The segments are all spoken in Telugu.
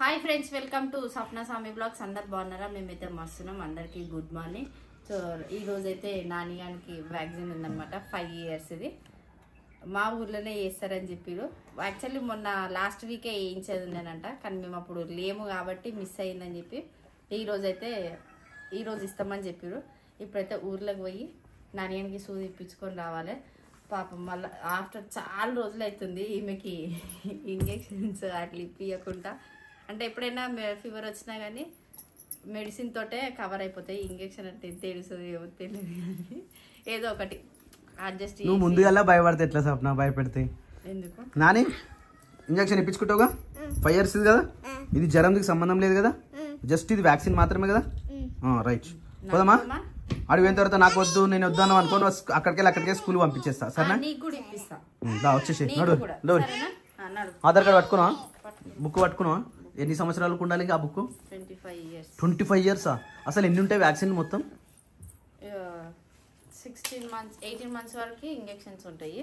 Hi friends, welcome to Sapna Swami blogs. అందరు బాగున్నారా? మేమైతే మస్తున్నాం. అందరికి గుడ్ మార్నింగ్. సో ఈ రోజైతే నాని గారికి వ్యాక్సిన్ ఉందన్నమాట. 5 years ఇది మా ఊర్లోనే వేస్తారని చెప్పారు. యాక్చువల్లీ మొన్న లాస్ట్ వీకే వేయించేది ఉందనంట, కానీ మేము అప్పుడు లేము కాబట్టి మిస్ అయిందని చెప్పి ఈరోజు ఇస్తామని చెప్పారు. ఇప్పుడైతే ఊర్లోకి పోయి నాని గారికి సూది ఇప్పించుకొని రావాలి. పాపం మళ్ళీ ఆఫ్టర్ చాలా రోజులు అవుతుంది ఈమెకి ఇంజెక్షన్స్ అట్లా ఇప్పియకుండా. అంటే ఎప్పుడైనా ఫీవర్ వచ్చినా కానీ మెడిసిన్ తోటే కవర్ అయిపోతాయి. ఇంజెక్షన్ అంటే తెలుస్తుంది ఏమో తెలియదు కానీ ఏదో ఒకటి అడ్జస్ట్. నువ్వు ముందుగా భయపడితే ఎట్లా సప్న? భయపెడితే ఎందుకు? నాని ఇంజక్షన్ ఇప్పించుకుంటావుగా? 5 years కదా, ఇది జ్వరంకి సంబంధం లేదు కదా, జస్ట్ ఇది వ్యాక్సిన్ మాత్రమే కదా. రైట్, పోదామా? అడిగి పోయిన తర్వాత నాకు వద్దు, నేను వద్దాను అనుకోని అక్కడికే స్కూల్ పంపించేస్తా. సరేనా? వచ్చేసి ఆధార్ కార్డు పట్టుకున్నా, బుక్ పట్టుకున్నా. ఎన్ని సంవత్సరాలకు ఉండాలి ఆ బుక్? 25 years. అసలు ఎన్ని ఉంటాయి వ్యాక్సిన్ మొత్తం? 16 months 18 months వరకు ఇంజెక్షన్స్ ఉంటాయి.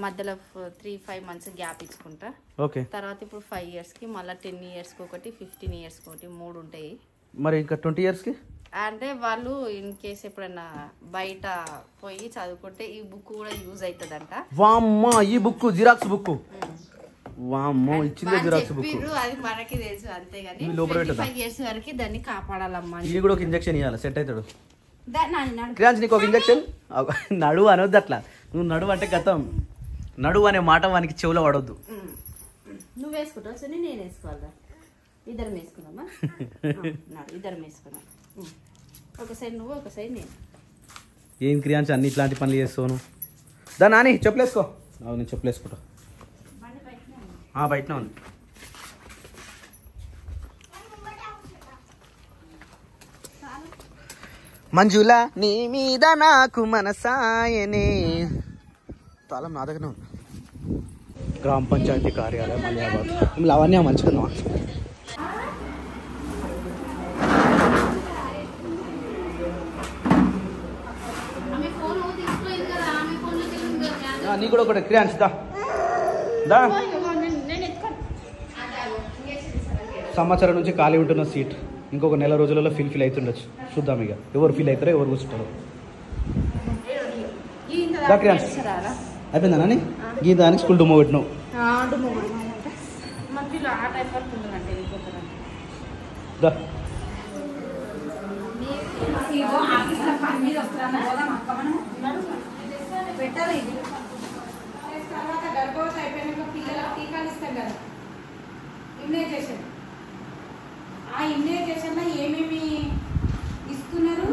మధ్యలో 3-5 months గ్యాప్ ఇచ్చుకుంటా. ఓకే, తర్వాత ఇప్పుడు 5 years కి మళ్ళీ 10 years కి ఒకటి, 15 years కి ఒకటి, 3 ఉంటాయి. మరి ఇంకా 20 years కి అంటే వాళ్ళు ఇన్ కేసు ఎప్పుడైనా బయట పోయి చదువుకుంటే ఈ బుక్ కూడా యూజ్ అవుతుందంట. వామ్మా, ఈ బుక్ జిరాక్స్ బుక్. వామ్మో, ఇచ్చిందే జిరాక్స్ బుక్. అది మనకి తెలుసు, అంతేగాని 25 years వరకు దాన్ని కాపాడాలమ్మా. ఇది కూడా ఒక ఇంజక్షన్ ఇవ్వాలి, సెట్ అవుతాడు. నీకు ఒక ఇంజక్షన్ నడువు అనొద్దు అట్లా. నువ్వు నడువు అంటే గతం, నడువు అనే మాట వానికి చెవులో పడొద్దు. నువ్వు వేసుకుంటావు, సో నేను వేసుకోవాలా? ఇద్దరం వేసుకున్నామా? ఇద్దరం వేసుకున్నాం. ఒక సైడ్ నువ్వు, ఒక సైడ్ నేను. ఏం క్రియాన్స్ అన్ని ఇట్లాంటి పనులు చేస్తాను. దా నాని చెప్పులేసుకో. నేను చెప్పులేసుకుంటా. బయటనే ఉంది. మంజుల నీ మీద నాకు మనసాయనే. తాళం నా దగ్గరనే ఉంది. గ్రామ పంచాయతీ కార్యాలయం మలియాబాద్. అవన్నీ మంచిగా నీ కూడా ఒకటి క్రియాన్స్ దా. సంవత్సరం నుంచి ఖాళీ ఉంటున్న సీట్ ఇంకొక నెల రోజులలో ఫిల్ అవుతుండొచ్చు. చూద్దాం ఇక ఎవరు ఫీల్ అవుతారో, ఎవరు కూర్చుంటారో. అయిపోయిందా నాని? గీతానికి స్కూల్ డుమ్మో పెట్టినావు. గర్భవతి అయిపోయినాక పిల్లలకు టీకాలు ఇస్తాం కదా, ఇమ్యునైజేషన్. ఆ ఇమ్యునైజేషన్ లో ఏమేమి ఇస్తున్నారు,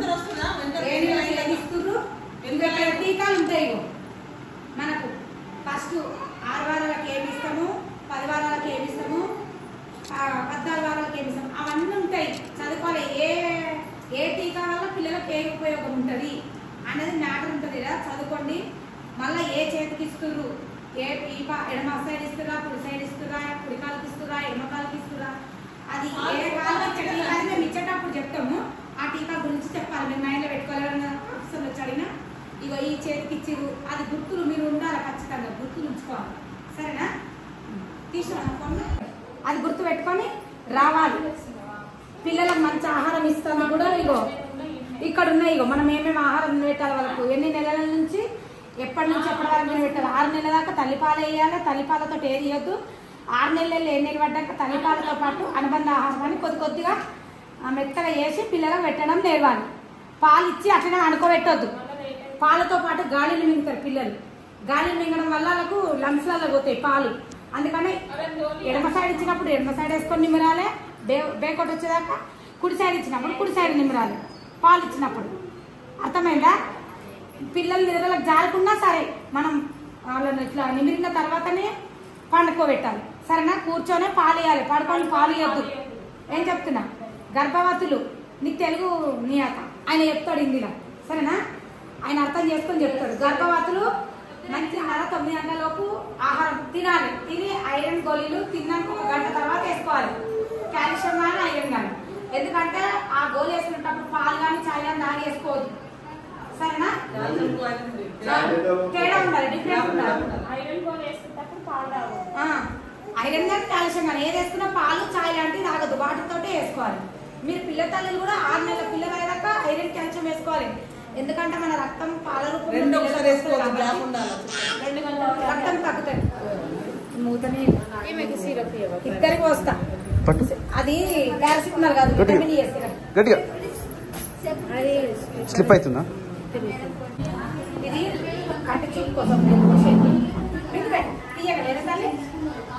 ఇస్తున్నారు. ఇంకా టీకాలు ఉంటాయి మనకు. ఫస్ట్ 6 వారాలకు ఏమి ఇస్తాము, 10 వారాలకు ఏమి ఇస్తాము, 14 వారాలకు ఏమి ఇస్తాము, అవన్నీ ఉంటాయి. చదువుకోవాలి. ఏ టీకా వల్ల పిల్లలకు ఏ ఉపయోగం ఉంటుంది అనేది మ్యాటర్ ఉంటుంది కదా, చదువుకోండి. మళ్ళీ ఏ చేతికి ఇస్తున్నారు, ఎడమ సైడ్ ఇస్తురా, కుడి సైడ్ ఇస్తురా, కుడి కాలుకి ఇస్తురా, ఎడమ కాలుకి ఇస్తురా, అది ఏ కాలుకి టీకా మేము ఇచ్చేటప్పుడు చెప్తాము. ఆ టీకా గురించి చెప్పాలి. మేము మైండ్లో పెట్టుకోవాలని ఆఫీసర్లు వచ్చి అడిగినా, ఇగో ఈ చేతికి ఇచ్చిరు, అది గుర్తులు మీరు ఉండాలి, ఖచ్చితంగా గుర్తులు ఉంచుకోవాలి. సరేనా? తీసుకున్నా, అది గుర్తు పెట్టుకొని రావాలి. పిల్లలకు మంచి ఆహారం ఇస్తామని కూడా ఇగో ఇక్కడ ఉన్నాయి. ఇగో మనం ఏమేమి ఆహారం పెట్టాలి వాళ్ళకు, ఎన్ని నెలల నుంచి ఎప్పటి నుంచి ఎప్పటి వరకు పెట్టాలి. 6 నెలల దాకా తల్లిపాలు వేయాలి. తల్లిపాలతో ఏది ఇవ్వద్దు. 6 నెలలు 7 నెలలు పడ్డాక తల్లిపాలతో పాటు అనుబంధ ఆహారాన్ని కొద్దిగా మెత్తగా వేసి పిల్లలకు పెట్టడం నేర్వాలి. పాలు ఇచ్చి అట్లనే అనుకోబెట్టద్దు. పాలతో పాటు గాలిని మింగుతారు పిల్లలు. గాలిని మింగడం వల్ల వాళ్ళకు లంగ్స్లలో పోతాయి పాలు. అందుకని ఎడమ సైడ్ ఇచ్చినప్పుడు ఎడమ సైడ్ వేసుకొని నిమ్మరాలే. బేకొట్టు వచ్చేదాకా కుడి సైడ్ ఇచ్చినప్పుడు కుడి సైడ్ నిమ్మరాలి పాలు ఇచ్చినప్పుడు. అర్థమైందా? పిల్లలు నిద్రలకు జారుకున్నా సరే మనం వాళ్ళని ఇట్లా నిమిరిన తర్వాతనే పండుకోబెట్టాలి. సరేనా? కూర్చొనే పాలు ఇవ్వాలి, పడుకొని పాలు ఇవ్వద్దు. ఏం చెప్తున్నా, గర్భవతులు నీకు తెలుగు నీ ఆయన చెప్తాడు హిందీలో. సరేనా? ఆయన అర్థం చేసుకొని చెప్తాడు. గర్భవతులు మంచి 9 గంటలలోపు ఆహారం తినాలి. తిని ఐరన్ గోళీలు తిన్నాక 1 గంట తర్వాత వేసుకోవాలి. కాల్షియం కానీ ఐరన్ కానీ. ఎందుకంటే ఆ గోళీ వేసుకునేటప్పుడు పాలు కానీ చాయ్ కానీ దాని వేసుకోవద్దు. సరేనా? తేడా ఉండాలి, డిఫరెంట్ ఉండాలి. ఐరన్ కానీ కాల్షియం కానీ ఏది వేసుకున్నా పాలు చాయ్ లాంటి వేసుకోవాలి. మీరు పిల్ల తల్లులు కూడా 6 నెలల పిల్లలు అయ్యాక ఐరన్ క్యాల్షియం వేసుకోవాలి. ఎందుకంటే మన రక్తం పాల రూపంలో రక్తం తగ్గుతుంది. మూతనే ఇద్దరికి వస్తా. అది పారాసిటమాల్ కాదు, విటమిన్ E గట్టిగా స్లిప్ అవుతుందా? ఇది కంటి చూపు కోసం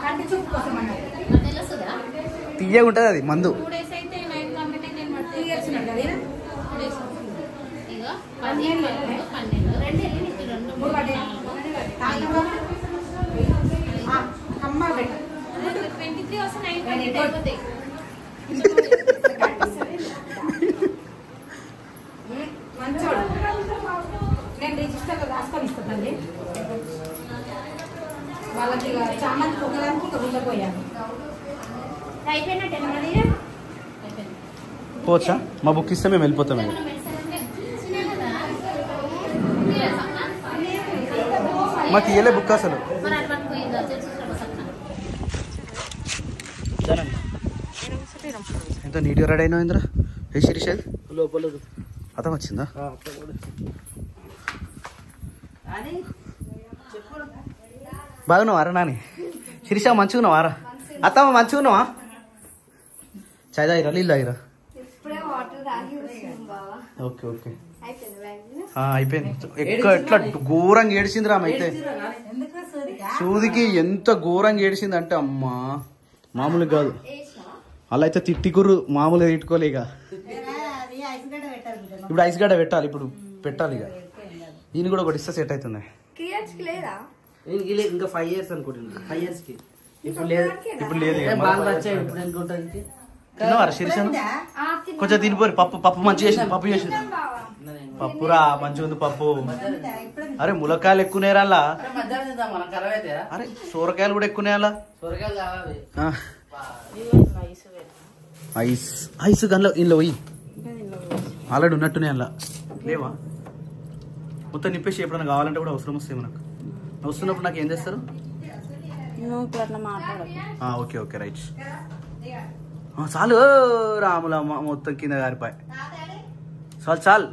కంటి చూపు కోసం అన్నది. తీయగా ఉంటుంది అది మందు. మంచోడు నేను రిజిస్టర్లో రాసుకొని ఇస్తానండి. వాళ్ళకి చామంతి పొగడానికి ఒక ఉండపోయాను. పోవచ్చా? మా బుక్ ఇస్తే మేము వెళ్ళిపోతాం. మాకు ఇయ్యలే బుక్ అసలు. ఎంత నీట్గా రెడీ అయినా ఇంద్ర. ఏ శిరీష్ లోపల అర్థం వచ్చిందా? బాగున్నావా రా నాని? శిరీష మంచిగా ఉన్నావారా? అత్తమ్మ మంచిగా ఉన్నావా? చాయ్ తాగిరా, నీళ్ళు తాగిరా? ఓకే ఓకే అయిపోయింది. ఎట్లా ఘోరంగా ఏడిసింది రామ. అయితే సూదికి ఎంత ఘోరంగా ఏడిసింది అంటే అమ్మా మామూలుగా కాదు. అలా అయితే తిట్టికుర్రు, మామూలుగా తిట్టుకోలే. ఇక ఇప్పుడు ఐస్ గడ్డ పెట్టాలి. ఇప్పుడు పెట్టాలి. ఇక దీన్ని కూడా ఒకటి ఇస్తే సెట్ అవుతుంది. ఇంకా 5 years అనుకుంటున్నా. 5 years కి ఇప్పుడు లేదు. ఇప్పుడు తిన్నవారా శిరీష? కొంచెం తినిపోరు. పప్పు మంచిగా చేసింది. పప్పు చేసింది. పప్పురా మంచిగా ఉంది పప్పు. అరే ములక్కాయలు ఎక్కువనేరా అలా. అరే సోరకాయలు కూడా ఎక్కువనేయాలా? ఐస్ ఐస్ గన్లో ఇంట్లో పోయి ఆల్రెడీ ఉన్నట్టునే అలా లేవా? మొత్తం నిప్పేసి ఎప్పుడైనా కావాలంటే కూడా అవసరం వస్తాయి మనకు. వస్తున్నప్పుడు నాకు ఏం చేస్తారు? Okay okay right. చాలు రాములమ్మ మొత్తం కింద గారిపాయి. చాలు చాలు.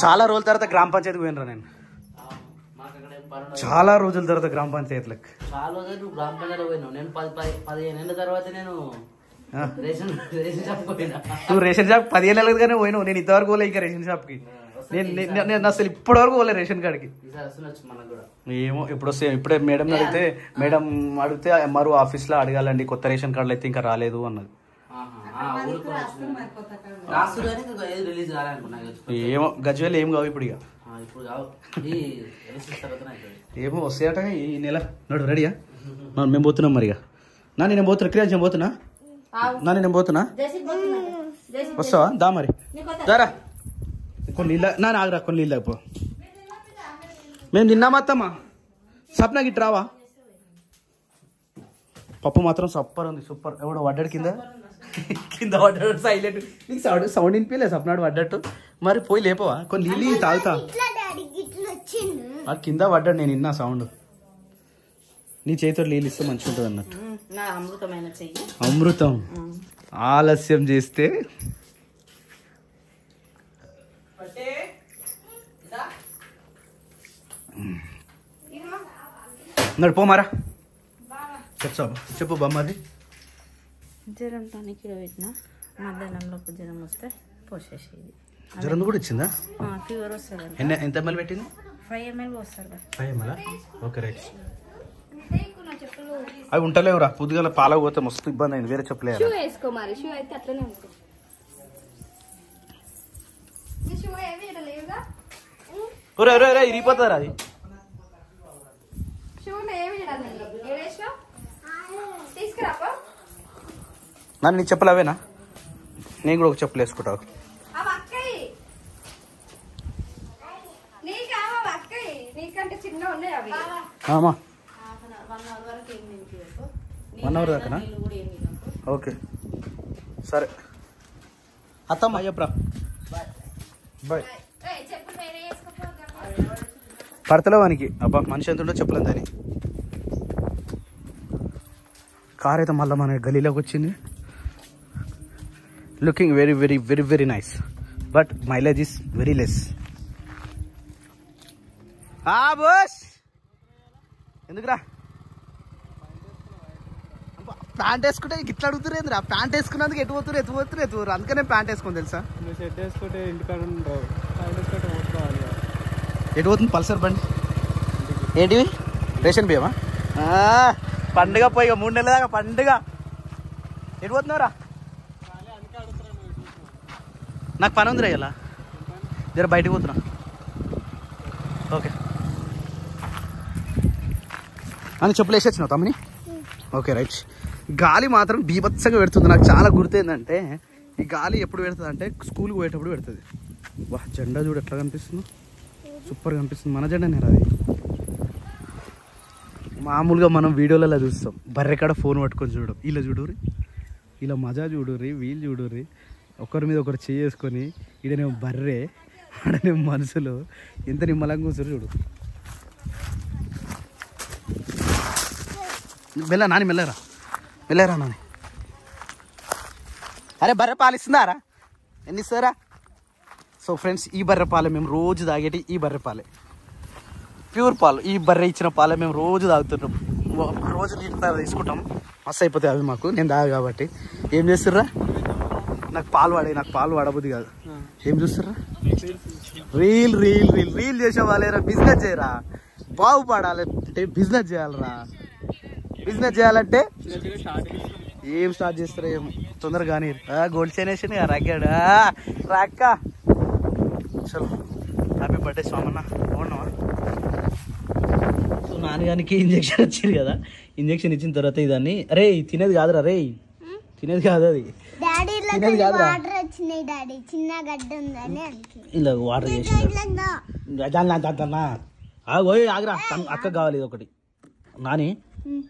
చాలా రోజుల తర్వాత గ్రామ పంచాయతీకి పోయినరా నేను. చాలా రోజుల తర్వాత గ్రామ పంచాయతీలకు. నువ్వు రేషన్ షాప్ 15 ఏళ్ళగానే పోయినావు. నేను ఇంతవరకు పోలే ఇంకా రేషన్ షాప్ కి. నేను అసలు ఇప్పటి వరకు పోలే రేషన్ కార్డుకి. ఏమో ఇప్పుడు వస్తే. ఇప్పుడే మేడం అడిగితే ఎంఆర్ఓ ఆఫీస్ లో అడగాలండి, కొత్త రేషన్ కార్డులు అయితే ఇంకా రాలేదు అన్నది. ఏమో గజ్వేల్ ఏం కావు ఇప్పుడు. ఇక ఏమో వస్తాయట ఈ నెల. నడు రెడీయా? మేము పోతున్నాం మరి. ఇక నా నేను పోతున్నా, క్రియాజం పోతున్నా. నేను పోతున్నా. వస్తావా? దా మరి దారా. కొన్ని నీళ్ళ నా ఆగరా, కొన్ని నీళ్ళు పో. మేము తిన్నామత్తమ్మా. సప్న గిట్ రావా? పప్పు మాత్రం సూపర్ ఉంది. సూపర్. ఎవడో వడ్డాడు కింద పడ్డాడు. సైలెంట్. నీకు సౌండ్ వినిపించలేదు సప్నాడు పడ్డట్టు. మరి పోయి లేపవా? కొన్ని నీళ్ళు తాగుతా. అది కింద పడ్డాడు, నేను విన్నా సౌండ్. నీ చేతితో నీళ్ళు ఇస్తే మంచిగా ఉంటుంది అన్నట్టు. అమృతం. ఆలస్యం చేస్తే పోమారా. చెప్పు బొమ్మది. జ్వరం టానిక్ పెట్టిన మధ్యాహ్నంలో జ్వరం వస్తే పోసేసేది. జ్వరం కూడా ఇచ్చిందా? ఫీవర్ వస్తుంది. ఎంత ఎంఎల్ పెట్టింది? 5 ml వస్తుంది. 5 ml. Okay right. అవి ఉంటలేవురా. పొద్దుగాల పాలకు పోతే మస్తు ఇబ్బంది అయింది. వేరే చెప్పలేదు. ఇరిగిపోతారా అది? నన్ను నీకు చెప్పులు అవేనా? నేను కూడా ఒక చెప్పులు వేసుకుంటావు. అమ్మా 1 hour దాకా. ఓకే సరే అత్తమ్మ చెప్పరా. బాయ్. పడతలే వానికి. అబ్బా మనిషి ఎంత ఉండో చెప్పలేదని. కార్ అయితే మళ్ళీ మన గలీలోకి వచ్చింది. Looking very very very very nice but mileage is very less. Bose ఎందుకురా ప్యాంట్ వేసుకుంటే ఇట్లా అడుగుతురేంద్రా? ప్యాంట్ వేసుకున్నందుకు ఎటు పోతురు అందుకనే ప్యాంట్ వేసుకుని తెలుసా? షర్ట్ వేసుకుంటే ఇంటికాడ ఉండవు, ప్యాంట్ వేసుకుంటే పోవాలి. ఎటు పోతుంది పల్సర్ బండి? ఏంటివి రేషన్ బియ్యమా? పండుగ పోయి 3 నెలల దాకా పండుగ. ఎటు పోతున్నావురా? నాకు పని ఉందిరా ఇలా జర బయటకు పోతున్నా. ఓకే అని చెప్పులు వేసేచ్చినావు తమ్ముని? Okay right. గాలి మాత్రం బీభత్సంగా పెడుతుంది. నాకు చాలా గుర్తేందంటే ఈ గాలి ఎప్పుడు పెడుతుంది అంటే స్కూల్కి పోయేటప్పుడు పెడుతుంది. వా జెండా చూడు ఎట్లా కనిపిస్తుంది, సూపర్గా కనిపిస్తుంది. మన జెండానే అది. మామూలుగా మనం వీడియోలలో చూస్తాం బర్రెకాడ ఫోన్ పట్టుకొని చూడడం. ఇలా చూడుర్రి, ఇలా మజా చూడుర్రి, వీళ్ళు చూడుర్రి, ఒకరి మీద ఒకరు చేసుకొని. ఈడనేమో బర్రె, ఆడనేమో మనుషులు, ఎంత నిమ్మలంగా కూర్చొని చూడు. మెల్లరా నాని. అరే బర్రె పాలు ఇస్తుందారా? ఎన్ని ఇస్తారా? సో ఫ్రెండ్స్, ఈ బర్రె పాలే మేము రోజు తాగేటి. ఈ బర్రె పాలే ప్యూర్ పాలు. ఈ బర్రె ఇచ్చిన పాలే మేము రోజు తాగుతున్నాం. రోజు లీటర్ తీసుకుంటాం. మస్తు అయిపోతాయి అవి మాకు. నేను తాగా కాబట్టి. ఏం చేస్తుర్రా? నాకు పాలు వాడబుద్ది కాదు. ఏం చూస్తుర్రా? రీల్ చేసే వాళ్ళేరా. బిజినెస్ చేయరా, బాగుపడాలి అంటే బిజినెస్ చేయాలరా. బిజినెస్ చేయాలంటే ఏం స్టార్ట్ చేస్తారా? ఏం తొందరగా కానీ గోల్డ్ చైన్ వేసి రాగాడు రాక్క. చలో హ్యాపీ బర్త్డే స్వామన్న. బాగున్నావా? సో నాన్నగానికి ఇంజక్షన్ వచ్చింది కదా. ఇంజక్షన్ ఇచ్చిన తర్వాత ఇదాన్ని అరే తినేది కాదురా, రే తినేది కాదు అది. తినేది కాదురా, ఇలా వాటర్ చేసి ఆగరా. అక్క కావాలి ఇది ఒకటి. నాని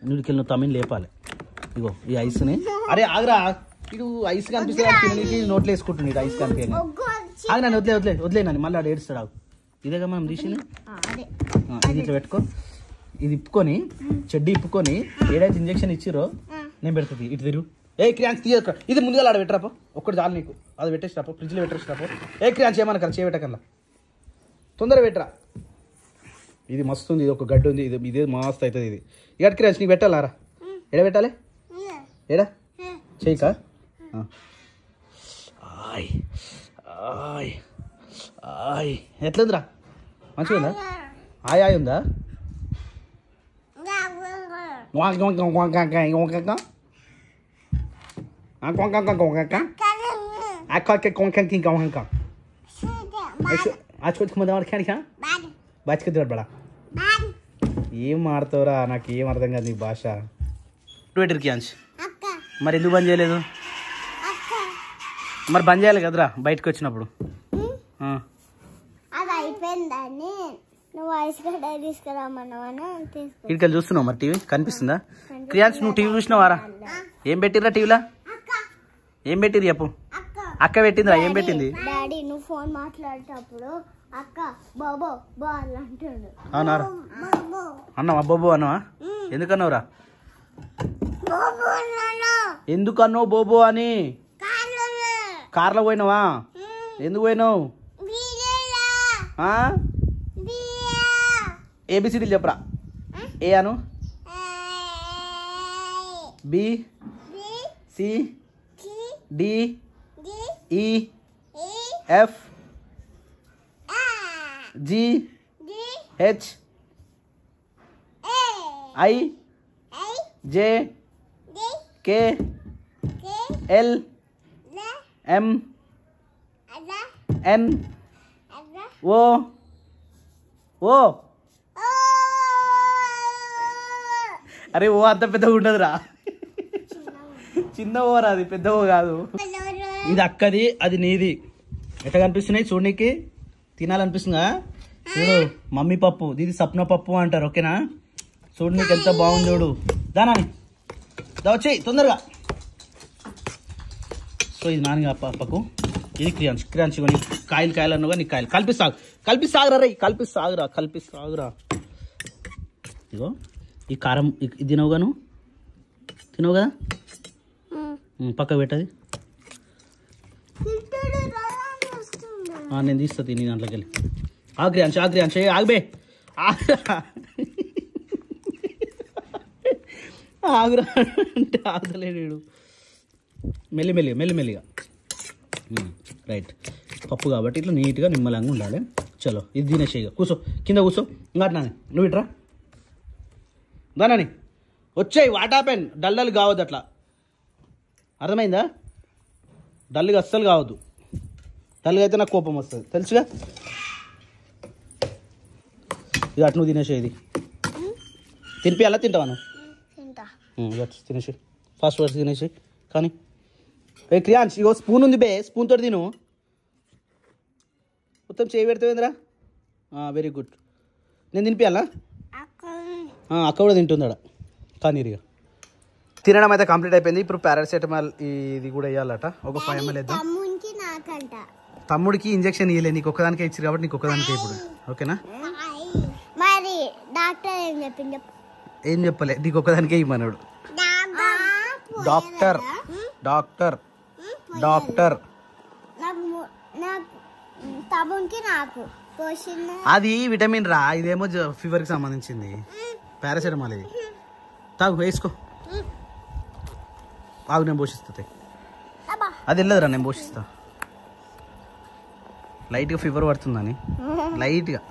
నుడికెళ్ళి నువ్వు తమ్మిని లేపాలి. ఇగో ఈ ఐస్ని. అరే ఆగరా, ఇడు ఐస్ కనిపిస్తుంది నోట్లో వేసుకుంటుంది. ఇటు ఐస్ కనిపించండి. ఆగనా వదిలే నాని, మళ్ళీ ఆడు ఏడుస్తాడు. ఆగు. ఇదేగా మనం తీసింది. ఇది ఇట్లా పెట్టుకో. ఇది ఇప్పుకొని చెడ్డి ఇప్పుకొని ఏడైతే ఇంజక్షన్ ఇచ్చిరో నేను పెడుతుంది. ఇటు తిరుగు. క్రియాన్స్ తీయ. ఇది ముందుగా ఆడ పెట్టరాపో. ఒక్కటి చాలు నీకు. అది పెట్టేసిరాపో, ఫ్రిడ్జ్లో పెట్టేసిరాపో. క్రియాన్స్ ఏమన్నా చేయబెట్టకల్లా తొందరగా పెట్టరా. ఇది మస్తు ఉంది. ఇది ఒక గడ్డి ఉంది. ఇదే మస్తు అవుతుంది. ఇది ఇక క్రియాన్స్ నీకు పెట్టాలారా? ఎడ పెట్టాలి? ఏడా చేయకా? ఎట్లుందిరా? మంచిగా ఉందా? ఆయ్ ఉందా? బడా ఏం మాడతావురా? నాకు ఏం అర్థం కాదు నీ భాష. ట్విట్టర్ క్యాన్స్ మరి ఎందుకు బంద్ చేయలేదు? మరి బంద్ చేయాలి కదరా బయటకు వచ్చినప్పుడు. ఇక్కడికి చూస్తున్నావు మరి టీవీ కనిపిస్తుందా? క్రియాన్స్ నువ్వు టీవీ చూసినావారా? ఏం పెట్టిర్రా టీవీలో? ఏం పెట్టిరు చెప్పు. అక్క పెట్టిందిరా. ఏం పెట్టింది? డాడీ నువ్వు ఫోన్ మాట్లాడేటప్పుడు అక్క బాబో బా అంటాడు. అవునారా? అన్నావా బోబో అన్నావా? ఎందుకన్నావురా? ఎందుకన్నావు బోబో అని? కార్లో పోయినావా? ఎందుకు పోయినావు? ఏబిసిడీలు చెప్పరా. ఏ అను. B C D E F G H I J K L M N O O. అరే ఓ అంత పెద్దగా ఉండదురా. చిన్న ఓరా అది, పెద్ద ఓ కాదు. ఇది అక్కది, అది నీది. ఎట్లా కనిపిస్తున్నాయి చూడనీకి? తినాలనిపిస్తుందా? చూడు మమ్మీ పప్పు, ఇది సప్న పప్పు అంటారు. ఓకేనా? చూడు నీకు ఎంత బాగుంది చూడు. దాని వచ్చేయి తొందరగా. సో ఇది నాన్నగా పప్పకు, ఇది క్రియాన్స్ కొని కాయలు అన్నగా నీకు కాయలు కలిపిస్తాగురా రే, కలిపిస్తాగురా. ఇగో ఈ కారం ఇది తినవుగా, నువ్వు తినవు కదా? పక్క పెట్టది. నేను తీస్తా తిని దాంట్లోకి వెళ్ళి ఆగ్రి అంశ ఆగ్బే ఆగురా అంటే ఆగలేడు మెల్లిగా రైట్ పప్పు కాబట్టి ఇట్లా నీట్గా నిమ్మలంగా ఉండాలి. చలో ఇది తినేసేయగా కూర్చో కింద కూర్చో ఇంకా నాని నువ్వు ఇట్రా దాని వచ్చాయి వాటాపెన్ డల్ కావద్దు అట్లా అర్థమైందా? డల్గా అస్సలు కావద్దు. డల్గా అయితే నాకు కోపం వస్తుంది తెలుసుగా. ఇది అటు నువ్వు తినేసేది తినిపి అలా తింటావా నువ్వు తినేసి ఫాస్ట్ వర్డ్స్ తినేసి కానీ ఏ క్రియాన్స్ ఇగో స్పూన్ ఉంది బే స్పూన్ తోటి తిను మొత్తం చేయి పెడతావేంద్రా వెరీ గుడ్. నేను తినిపించాలా అక్క కూడా తింటుందాడ కానీ ఇక తినడం అయితే కంప్లీట్ అయిపోయింది. ఇప్పుడు పారాసెటమాల్ ఇది కూడా వేయాలట ఒక 5 ml వేద్దాం. తమ్ముడికి ఇంజక్షన్ ఇవ్వలే నీకు ఒక్కదానికే ఇచ్చారు కాబట్టి నీకు ఒక్కదానికే ఇప్పుడు ఓకేనా? మరి డాక్టర్ ఏం చెప్పలే నీకు ఒక్కదానికే ఇవ్వమన్నాడు డాక్టర్. తమ్మునికి నాకు అది విటమిన్ రా ఇదేమో ఫీవర్కి సంబంధించింది పారాసెటమాల్ ఇది తాగు వేసుకో ఆగు నేను పోషిస్తా అది వెళ్ళదురా నేను పోషిస్తా. లైట్గా ఫీవర్ పడుతుందని లైట్గా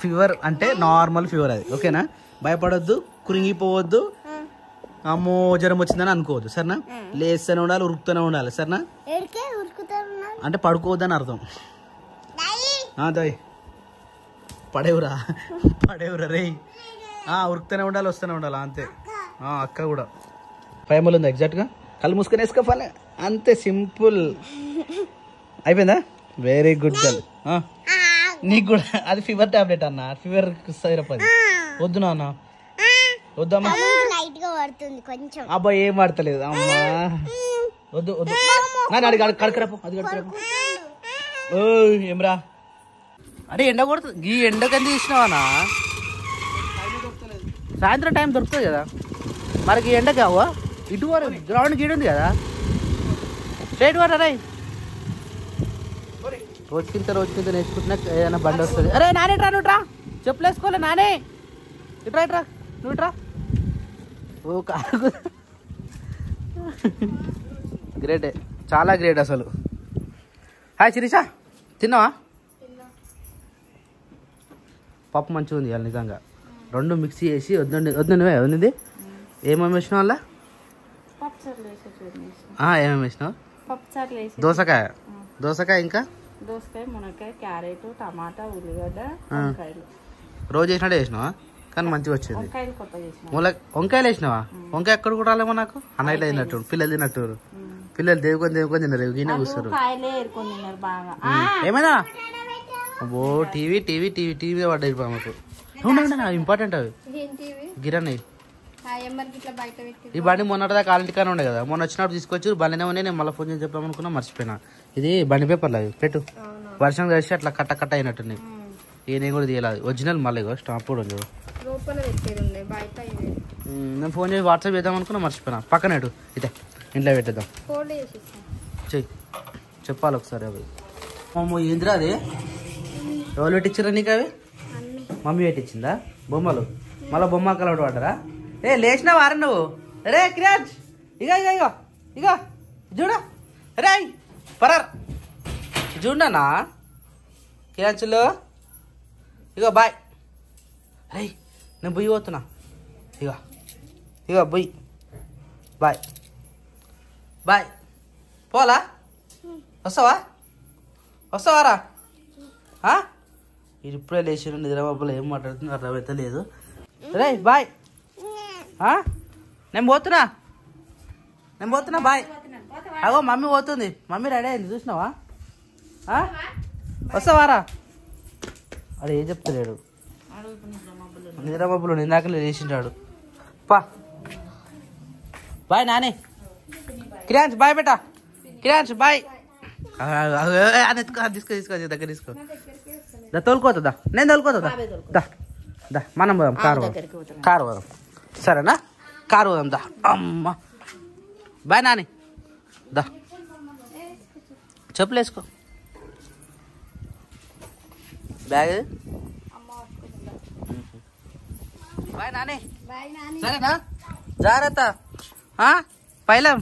ఫీవర్ అంటే నార్మల్ ఫీవర్ అది ఓకేనా? భయపడొద్దు కురింగిపోవద్దు అమ్మో జ్వరం వచ్చిందని అనుకోవద్దు సరేనా? లేస్తూనే ఉండాలి ఉరుకుతూనే ఉండాలి సరేనా? అంటే పడుకోవద్దని అర్థం. దాయ్ పడేవురా రే ఉరుకుతూనే ఉండాలి వస్తూనే ఉండాలి అంతే. అక్క కూడా 5 ml ఉంది ఎగ్జాక్ట్గా కళ్ళు మూసుకొని వేసుకోవాలి అంతే సింపుల్ అయిపోయిందా? Very good girl. నీకు కూడా అది ఫీవర్ టాబ్లెట్ అన్న ఫీవర్ సిరప్ అది వద్దు నాన్న వద్దమ్మా అబ్బా ఏం పడతలేదు అమ్మా వద్దు కడకరపు అది కడకరపు ఏమ్రా అరే ఎండ కొడుతుంది ఈ ఎండకని తీసినావా? సాయంత్రం టైం దొరుకుతుంది కదా మరి ఈ ఎండ కావా? ఇటు గ్రౌండ్ గీడు ఉంది కదా స్ట్రైట్ వాటర్ రై రోజుకింత నేర్చుకుంటున్నా ఏదైనా బండి వస్తుంది. అరే నానే ట్రా నువ్వు ట్రా చెప్పులు వేసుకోలే నానే ఇట్రా నువ్వు ఇట్రా ఓ కారు గ్రేటే చాలా గ్రేట్ అసలు. హాయ్ శిరీష తిన్నావా? పప్పు మంచిగా ఉంది నిజంగా రెండు మిక్సీ చేసి వద్దండి ఏమేమి వేసినావు అలా ఏమేమి వేసినావు? దోసకాయ ఇంకా దోసకాయ మునక్కాయ క్యారెట్ టమాటా ఉల్లిగడ్డ రోజు వేసినట్టే వేసినావా కానీ మంచిగా వచ్చింది. వంకాయలు వేసినావా? వంకాయ ఎక్కడ కూడా రాలేమో నాకు అన్నైట్ అయినట్టు పిల్లలు తిన్నట్టు పిల్లలు దేవుకొని తిన్నారు గిన్నె కూర్చోరు ఏమైనా అబ్బో టీవీ పడ్డాయి మాకు ఇంపార్టెంట్ అవి గిరాన్ని ఈ బండి మొన్నటిదా కాలింటికానే ఉండే కదా మొన్న వచ్చినప్పుడు తీసుకొచ్చి బండినే ఉన్నాయి. నేను మళ్ళీ ఫోన్ చేసి చెప్పామనుకున్నా మర్చిపోయినా. ఇది బండి పేపర్లు అవి పెట్టు వర్షం కలిసి అట్లా కట్ట అయినట్టున్నాయి. నేను కూడా తీయాలి ఒరిజినల్ మళ్ళీ స్టాంప్ కూడా ఉంది. నేను ఫోన్ చేసి వాట్సాప్ చేద్దాం అనుకున్నా మర్చిపోయినా. పక్కన ఇదే ఇంట్లో పెట్టేద్దాం చెయ్యి చెప్పాలి ఒకసారి అవి. అమ్మో ఏందిరా అది ఎవరు పెట్టించారా నీకు? అవి మమ్మీ పెట్టించిందా బొమ్మలు? మళ్ళీ బొమ్మ కలవడం పడ్డరా? ఏ లేచినా వారా నువ్వు? రే క్రియాజ్ ఇగో చూడ రే పరార్ చూడనా క్రియాజ్లో ఇగో బాయ్ రే నేను బొయ్యి పోతున్నా ఇగో బొయ్యి బాయ్ పోలా వస్తావారా? ఇది ఇప్పుడే లేచి నిద్ర బాబులో ఏం మాట్లాడుతుంది అర్థమైతే లేదు. రే బాయ్ నేను పోతున్నా బాయ్. అగో మమ్మీ పోతుంది మమ్మీ రెడీ అయింది చూసినావా? వస్తావారా? అరే ఏం చెప్తలేడు నిద్ర బాబులో ఇందాకలే లేచింటాడు. బాయ్ నాని క్రియాన్స్ బాయ్ బేటా క్రియాన్స్ బాయ్. తీసుకో దగ్గర తీసుకో తోలుకోతుందా? నేను తోలుకోతుందా? మనం పోదాం కారు పోదాం సరేనా? కారు పోదాం దా అమ్మ బాయ్ నాని దా చెప్పులు వేసుకో బ్యాగ్ అమ్మ పట్టుకుంటుందా. Bye Nani bye Nani. సరేనా జాగ్రత్త పైలం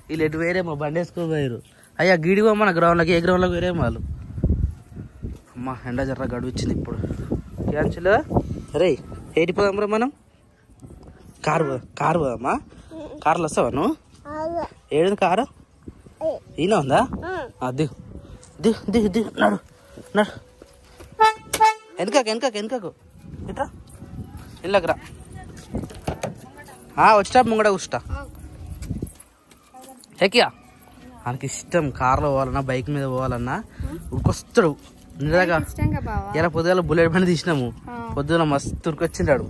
వీళ్ళు ఎటు వేరేమో బండి వేసుకోపోయారు అయ్యా గీడి మన గ్రౌండ్లోకి ఏ గ్రౌండ్లోకి వేరేమో వాళ్ళు అమ్మ ఎండ జర్ర గడువిచ్చింది ఇప్పుడు క్యాన్సిల్ రే ఏటి పోదాం రా మనం కారు పోదామా కార్లో వస్తావా నువ్వు ఏడు కారు ఈయన ఉందా దిగు దిగు దిగు దిగు నడు నడు వెనకకు ఇట్రా ఇళ్ళకి రా వచ్చా ముంగడ కూర్చుంటా ఎక్కియా మనకి ఇష్టం కార్లో పోవాలన్నా బైక్ మీద పోవాలన్నా ఉరికొస్తాడు నిజంగా ఇష్టంగా బావా. ఇలా పొద్దుగాల బుల్లెట్ బండి తీసినాము పొద్దున మస్తు ఉరికొచ్చిండాడు